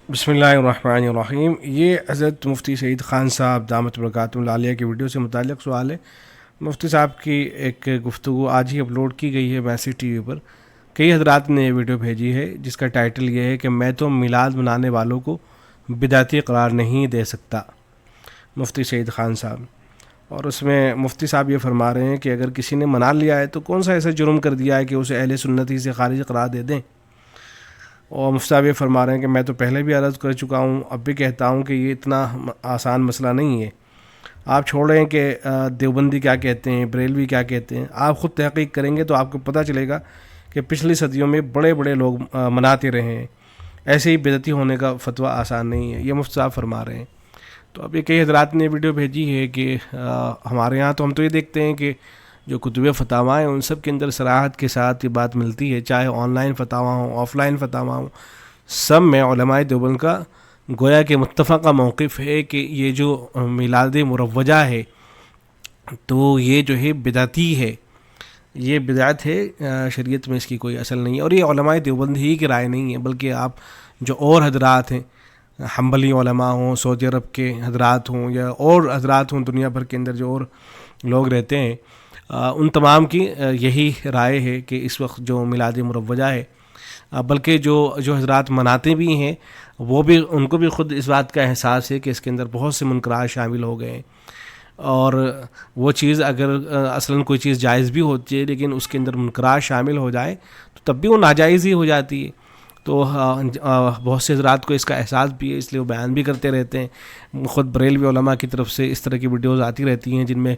بسم اللہ الرحمن الرحیم۔ یہ حضرت مفتی سعید خان صاحب دامت برکاتہ العالیہ کی ویڈیو سے متعلق سوال ہے۔ مفتی صاحب کی ایک گفتگو آج ہی اپلوڈ کی گئی ہے میسج ٹی وی پر۔ کئی حضرات نے یہ ویڈیو بھیجی ہے جس کا ٹائٹل یہ ہے کہ میں تو میلاد منانے والوں کو بدعتی قرار نہیں دے سکتا، مفتی سعید خان صاحب۔ اور اس میں مفتی صاحب یہ فرما رہے ہیں کہ اگر کسی نے منا لیا ہے تو کون سا ایسا جرم کر دیا ہے کہ اسے اہل سنتی سے خارج قرار دے دیں۔ اور مفتی صاحب یہ فرما رہے ہیں کہ میں تو پہلے بھی عرض کر چکا ہوں، اب بھی کہتا ہوں کہ یہ اتنا آسان مسئلہ نہیں ہے۔ آپ چھوڑ رہے ہیں کہ دیوبندی کیا کہتے ہیں، بریلوی کیا کہتے ہیں، آپ خود تحقیق کریں گے تو آپ کو پتہ چلے گا کہ پچھلی صدیوں میں بڑے بڑے لوگ مناتے رہے ہیں۔ ایسے ہی بدعتی ہونے کا فتویٰ آسان نہیں ہے، یہ مفتی صاحب فرما رہے ہیں۔ تو اب یہ کئی حضرات نے ویڈیو بھیجی ہے کہ ہمارے ہاں تو ہم تو یہ دیکھتے ہیں کہ جو کتب فتاویٰ ہیں ان سب کے اندر صراحت کے ساتھ یہ بات ملتی ہے، چاہے آن لائن فتاویٰ ہوں آف لائن فتاویٰ ہوں، سب میں علماء دیوبند کا گویا کہ متفقہ موقف ہے کہ یہ جو میلاد مروجہ ہے تو یہ جو ہے بدعتی ہے، یہ بدعت ہے، شریعت میں اس کی کوئی اصل نہیں ہے۔ اور یہ علماء دیوبند ہی کی رائے نہیں ہے، بلکہ آپ جو اور حضرات ہیں، حنبلی علماء ہوں، سعودی عرب کے حضرات ہوں یا اور حضرات ہوں دنیا بھر کے اندر جو اور لوگ رہتے ہیں، ان تمام کی یہی رائے ہے کہ اس وقت جو میلاد مروجہ ہے، بلکہ جو حضرات مناتے بھی ہیں وہ بھی، ان کو بھی خود اس بات کا احساس ہے کہ اس کے اندر بہت سے منکرات شامل ہو گئے ہیں، اور وہ چیز اگر اصلاً کوئی چیز جائز بھی ہوتی ہے لیکن اس کے اندر منکرات شامل ہو جائے تو تب بھی وہ ناجائز ہی ہو جاتی ہے۔ تو بہت سے حضرات کو اس کا احساس بھی ہے، اس لیے وہ بیان بھی کرتے رہتے ہیں۔ خود بریلوی علماء کی طرف سے اس طرح کی ویڈیوز آتی رہتی ہیں جن میں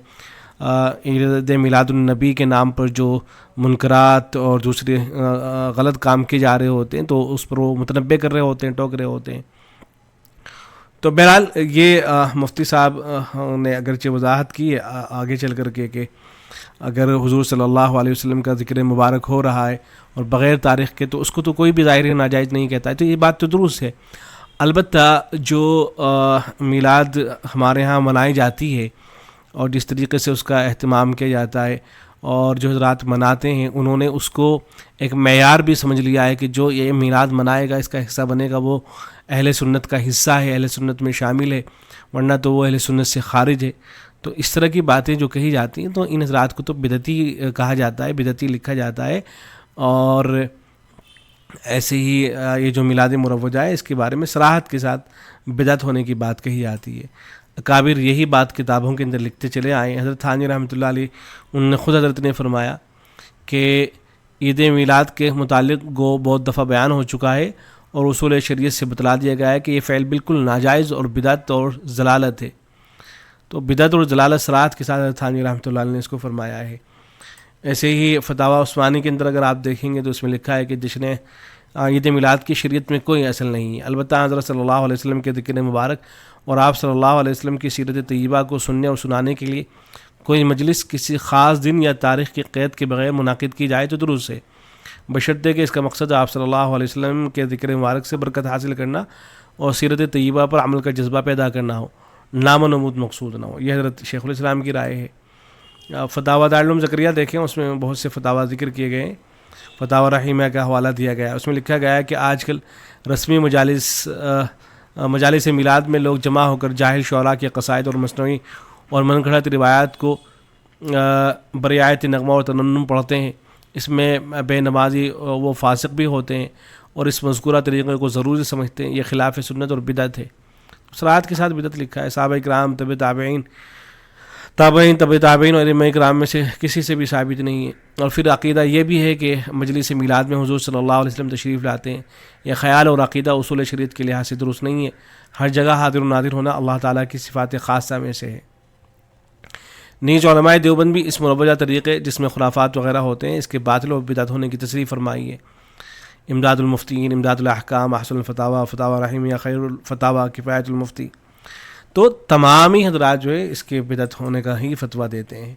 عید میلاد النبی کے نام پر جو منکرات اور دوسرے غلط کام کیے جا رہے ہوتے ہیں تو اس پر وہ متنبہ کر رہے ہوتے ہیں، ٹوک رہے ہوتے ہیں۔ تو بہرحال یہ مفتی صاحب نے اگرچہ وضاحت کی ہے آگے چل کر کے کہ اگر حضور صلی اللہ علیہ وسلم کا ذکر مبارک ہو رہا ہے اور بغیر تاریخ کے تو اس کو تو کوئی بھی ظاہر ناجائز نہیں کہتا ہے، تو یہ بات تو درست ہے۔ البتہ جو میلاد ہمارے ہاں منائی جاتی ہے اور جس طریقے سے اس کا اہتمام کیا جاتا ہے اور جو حضرات مناتے ہیں انہوں نے اس کو ایک معیار بھی سمجھ لیا ہے کہ جو یہ میلاد منائے گا اس کا حصہ بنے گا وہ اہل سنت کا حصہ ہے، اہل سنت میں شامل ہے، ورنہ تو وہ اہل سنت سے خارج ہے۔ تو اس طرح کی باتیں جو کہی جاتی ہیں تو ان حضرات کو تو بدعتی کہا جاتا ہے، بدعتی لکھا جاتا ہے۔ اور ایسے ہی یہ جو میلاد مروجہ ہے اس کے بارے میں صراحت کے ساتھ بدعت ہونے کی بات کہی جاتی ہے۔ اکابر یہی بات کتابوں کے اندر لکھتے چلے آئے ہیں۔ حضرت تھانوی رحمۃ اللہ علیہ انہوں نے خود حضرت نے فرمایا کہ عید میلاد کے متعلق گو بہت دفعہ بیان ہو چکا ہے اور اصول شریعت سے بتلا دیا گیا ہے کہ یہ فعل بالکل ناجائز اور بدعت اور ضلالت ہے۔ تو بدعت اور ضلالت صراحت کے ساتھ حضرت تھانوی رحمۃ اللہ علیہ نے اس کو فرمایا ہے۔ ایسے ہی فتاویٰ عثمانی کے اندر اگر آپ دیکھیں گے تو اس میں لکھا ہے کہ جس نے عید میلاد کی شریعت میں کوئی اصل نہیں ہے، البتہ حضرت صلی اللہ علیہ وسلم کے ذکر مبارک اور آپ صلی اللہ علیہ وسلم کی سیرت طیبہ کو سننے اور سنانے کے لیے کوئی مجلس کسی خاص دن یا تاریخ کی قید کے بغیر منعقد کی جائے تو درست ہے، بشرطے کہ اس کا مقصد آپ صلی اللہ علیہ وسلم کے ذکر مبارک سے برکت حاصل کرنا اور سیرت طیبہ پر عمل کا جذبہ پیدا کرنا ہو، نام و نمود مقصود نہ ہو۔ یہ حضرت شیخ الاسلام کی رائے ہے۔ فتاویٰ دارالعلوم زکریا دیکھیں، اس میں بہت سے فتاویٰ ذکر کیے گئے ہیں، فتاویٰ رحیمہ کا حوالہ دیا گیا ہے، اس میں لکھا گیا ہے کہ آج کل رسمی مجالس میلاد میں لوگ جمع ہو کر جاہل شعراء کے قصائد اور مصنوعی اور من گھڑت روایات کو برعایت نغمہ اور ترنم پڑھتے ہیں۔ اس میں بے نمازی وہ فاسق بھی ہوتے ہیں اور اس مذکورہ طریقے کو ضروری سمجھتے ہیں، یہ خلاف سنت اور بدعت ہے۔ صراحت کے ساتھ بدعت لکھا ہے۔ صحابہ کرام، تابعین اور ائمہ کرام میں سے کسی سے بھی ثابت نہیں ہے۔ اور پھر عقیدہ یہ بھی ہے کہ مجلس میلاد میں حضور صلی اللہ علیہ وسلم تشریف لاتے ہیں، یہ خیال اور عقیدہ اصول شریعت کے لحاظ سے درست نہیں ہے۔ ہر جگہ حاضر و ناظر ہونا اللہ تعالیٰ کی صفات خاصہ میں سے ہے۔ نیز علماء دیوبند بھی اس مروجہ طریقے جس میں خرافات وغیرہ ہوتے ہیں اس کے باطل و بدعت ہونے کی تصریح فرمائی ہے۔ امداد المفتین، امداد الاحکام، احسن الفتاویٰ، فتاویٰ رحیمیہ، خیر الفتاویٰ، کفایت المفتی، تو تمام ہی حضرات جو ہے اس کے بدعت ہونے کا ہی فتویٰ دیتے ہیں۔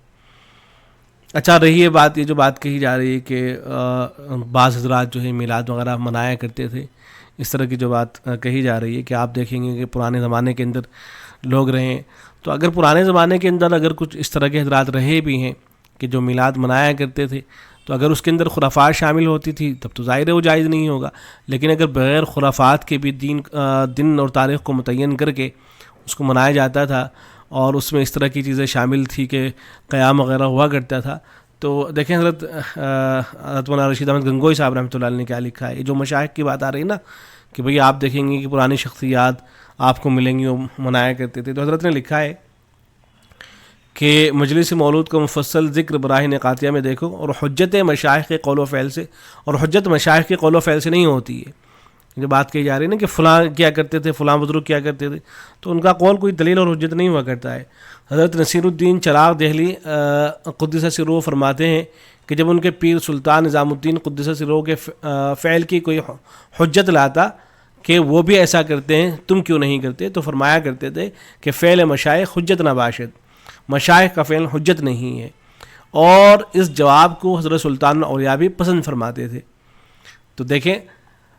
اچھا، رہی یہ جو بات کہی جا رہی ہے کہ بعض حضرات جو ہے میلاد وغیرہ منایا کرتے تھے، اس طرح کی جو بات کہی جا رہی ہے کہ آپ دیکھیں گے کہ پرانے زمانے کے اندر لوگ رہے، تو اگر پرانے زمانے کے اندر اگر کچھ اس طرح کے حضرات رہے بھی ہیں کہ جو میلاد منایا کرتے تھے تو اگر اس کے اندر خرافات شامل ہوتی تھی تب تو ظاہر ہے وہ جائز نہیں ہوگا، لیکن اگر بغیر خرافات کے بھی دن اور تاریخ کو متعین کر کے اس کو منایا جاتا تھا اور اس میں اس طرح کی چیزیں شامل تھی کہ قیام وغیرہ ہوا کرتا تھا، تو دیکھیں حضرت مولانا رشید احمد گنگوئی صاحب رحمۃ اللہ علیہ نے کیا لکھا ہے. یہ جو مشائخ کی بات آ رہی ہے نا کہ بھئی آپ دیکھیں گے کہ پرانی شخصیات آپ کو ملیں گی وہ منایا کرتے تھے، تو حضرت نے لکھا ہے کہ مجلس مولود کا مفصل ذکر براہین قاطعہ میں دیکھو، اور حجت مشائخ کے قول و فعل سے، اور حجت مشائخ کے قول و فعل سے نہیں ہوتی ہے. جو بات کہی جا رہی ہے نا کہ فلاں کیا کرتے تھے، فلاں بزرگ کیا کرتے تھے، تو ان کا قول کوئی دلیل اور حجت نہیں ہوا کرتا ہے. حضرت نصیر الدین چراغ دہلی قدس سرہ فرماتے ہیں کہ جب ان کے پیر سلطان نظام الدین قدس سرہ کے فعل کی کوئی حجت لاتا کہ وہ بھی ایسا کرتے ہیں تم کیوں نہیں کرتے، تو فرمایا کرتے تھے کہ فعل مشائخ حجت نہ باشد، مشائخ کا فعل حجت نہیں ہے. اور اس جواب کو حضرت سلطان اولیاء بھی پسند فرماتے تھے. تو دیکھیں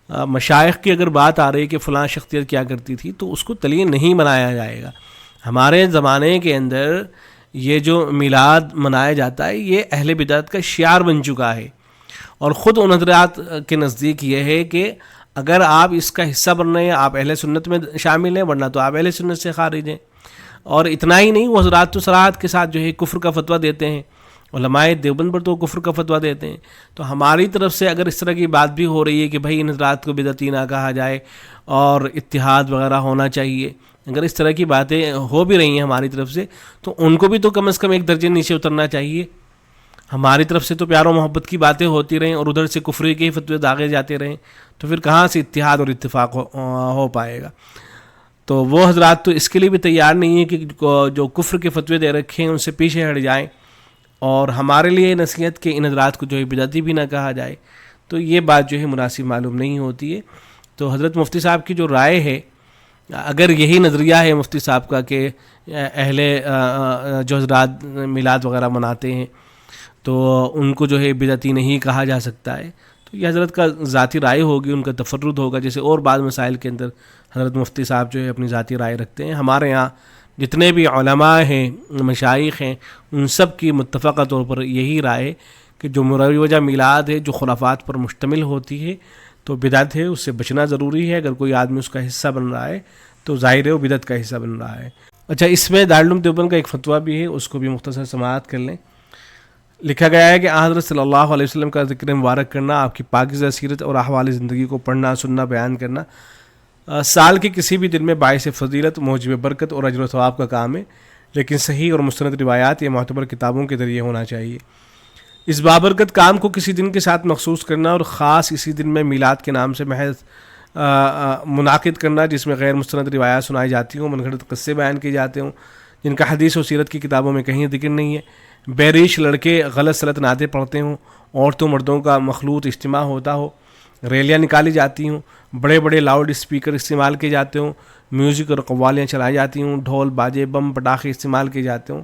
مشائخ کی اگر بات آ رہی ہے کہ فلاں شخصیت کیا کرتی تھی تو اس کو تلیہ نہیں منایا جائے گا. ہمارے زمانے کے اندر یہ جو میلاد منایا جاتا ہے یہ اہل بدعت کا شعار بن چکا ہے، اور خود ان حضرات کے نزدیک یہ ہے کہ اگر آپ اس کا حصہ بن رہے ہیں آپ اہل سنت میں شامل ہیں، ورنہ تو آپ اہل سنت سے خارج ہیں. اور اتنا ہی نہیں، وہ حضرات تو صراحت کے ساتھ جو ہے کفر کا فتویٰ دیتے ہیں، علماء دیوبند پر تو کفر کا فتویٰ دیتے ہیں. تو ہماری طرف سے اگر اس طرح کی بات بھی ہو رہی ہے کہ بھائی ان حضرات کو بدعتی نہ کہا جائے اور اتحاد وغیرہ ہونا چاہیے، اگر اس طرح کی باتیں ہو بھی رہی ہیں ہماری طرف سے تو ان کو بھی تو کم از کم ایک درجے نیچے اترنا چاہیے. ہماری طرف سے تو پیار و محبت کی باتیں ہوتی رہیں اور ادھر سے کفری کے ہی فتوے داغے جاتے رہیں، تو پھر کہاں سے اتحاد اور اتفاق ہو پائے گا. تو وہ حضرات تو اس کے لیے بھی تیار نہیں ہیں کہ جو کفر کے فتوے دے رکھے ہیں ان سے پیچھے ہٹ جائیں، اور ہمارے لیے نصیحت کہ ان حضرات کو جو ہے بدعتی بھی نہ کہا جائے. تو یہ بات جو ہے مناسب معلوم نہیں ہوتی ہے. تو حضرت مفتی صاحب کی جو رائے ہے، اگر یہی نظریہ ہے مفتی صاحب کا کہ اہل جو حضرات میلاد وغیرہ مناتے ہیں تو ان کو جو ہے بدعتی نہیں کہا جا سکتا ہے، تو یہ حضرت کا ذاتی رائے ہوگی، ان کا تفرد ہوگا. جیسے اور بعض مسائل کے اندر حضرت مفتی صاحب جو ہے اپنی ذاتی رائے رکھتے ہیں. ہمارے یہاں جتنے بھی علماء ہیں، مشائخ ہیں، ان سب کی متفقہ طور پر یہی رائے کہ جو مروجہ میلاد ہے جو خرافات پر مشتمل ہوتی ہے تو بدعت ہے، اس سے بچنا ضروری ہے. اگر کوئی آدمی اس کا حصہ بن رہا ہے تو ظاہر ہے وہ بدعت کا حصہ بن رہا ہے. اچھا، اس میں دارالعلوم دیوبند کا ایک فتویٰ بھی ہے، اس کو بھی مختصر سماعت کر لیں. لکھا گیا ہے کہ حضرت صلی اللہ علیہ وسلم کا ذکر مبارک کرنا، آپ کی پاکیزہ سیرت اور احوال زندگی کو پڑھنا سننا بیان کرنا سال کے کسی بھی دن میں باعث فضیلت، موجب برکت اور اجر و ثواب کا کام ہے، لیکن صحیح اور مستند روایات یا معتبر کتابوں کے ذریعے ہونا چاہیے. اس بابرکت کام کو کسی دن کے ساتھ مخصوص کرنا اور خاص اسی دن میں میلاد کے نام سے محض منعقد کرنا جس میں غیر مستند روایات سنائی جاتی ہوں، منگھڑت قصے بیان کیے جاتے ہوں جن کا حدیث و سیرت کی کتابوں میں کہیں ذکر نہیں ہے، بیریش لڑکے غلط سلط نعتیں پڑھتے ہوں، عورتوں مردوں کا مخلوط اجتماع ہوتا ہو، ریلیاں نکالی جاتی ہوں، بڑے بڑے لاؤڈ اسپیکر استعمال کیے جاتے ہوں، میوزک اور قوالیاں چلائی جاتی ہوں، ڈھول باجے بم پٹاخے استعمال کیے جاتے ہوں،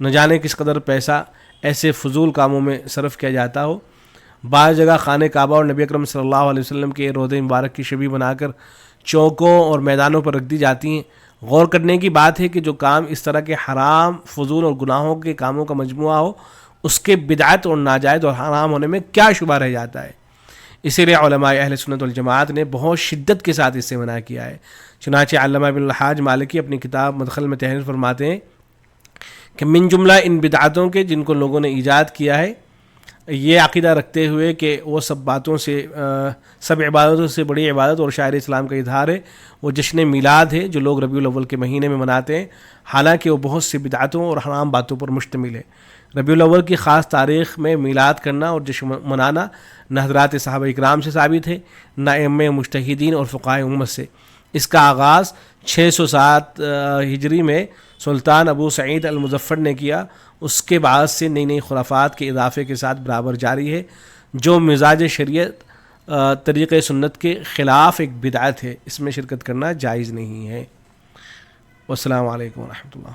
نہ جانے کس قدر پیسہ ایسے فضول کاموں میں صرف کیا جاتا ہو. بعض جگہ خانہ کعبہ اور نبی اکرم صلی اللہ علیہ وسلم کے روضہ مبارک کی شبیہ بنا کر چوکوں اور میدانوں پر رکھ دی جاتی ہیں. غور کرنے کی بات ہے کہ جو کام اس طرح کے حرام، فضول اور گناہوں کے کاموں کا مجموعہ ہو، اس کے بدعت اور ناجائز اور حرام ہونے میں کیا شبہ رہ جاتا ہے. اسی لیے علماء اہل سنت والجماعت نے بہت شدت کے ساتھ اس سے منع کیا ہے. چنانچہ علامہ ابن الحاج مالکی اپنی کتاب مدخل میں تحریر فرماتے ہیں کہ من جملہ ان بدعتوں کے جن کو لوگوں نے ایجاد کیا ہے، یہ عقیدہ رکھتے ہوئے کہ وہ سب عبادتوں سے بڑی عبادت اور شاعر اسلام کا اظہار ہے، وہ جشن میلاد ہے جو لوگ ربیع الاول کے مہینے میں مناتے ہیں، حالانکہ وہ بہت سی بدعتوں اور حرام باتوں پر مشتمل ہے. ربیع الاول کی خاص تاریخ میں میلاد کرنا اور جشن منانا نہ حضرات صحابہ اکرام سے ثابت ہے، نہ ائمہ مجتہدین اور فقہائے امت سے. اس کا آغاز 607 ہجری میں سلطان ابو سعید المظفر نے کیا. اس کے بعد سے نئی نئی خرافات کے اضافے کے ساتھ برابر جاری ہے، جو مزاج شریعت طریق سنت کے خلاف ایک بدعت ہے. اس میں شرکت کرنا جائز نہیں ہے. والسلام علیکم ورحمۃ اللہ.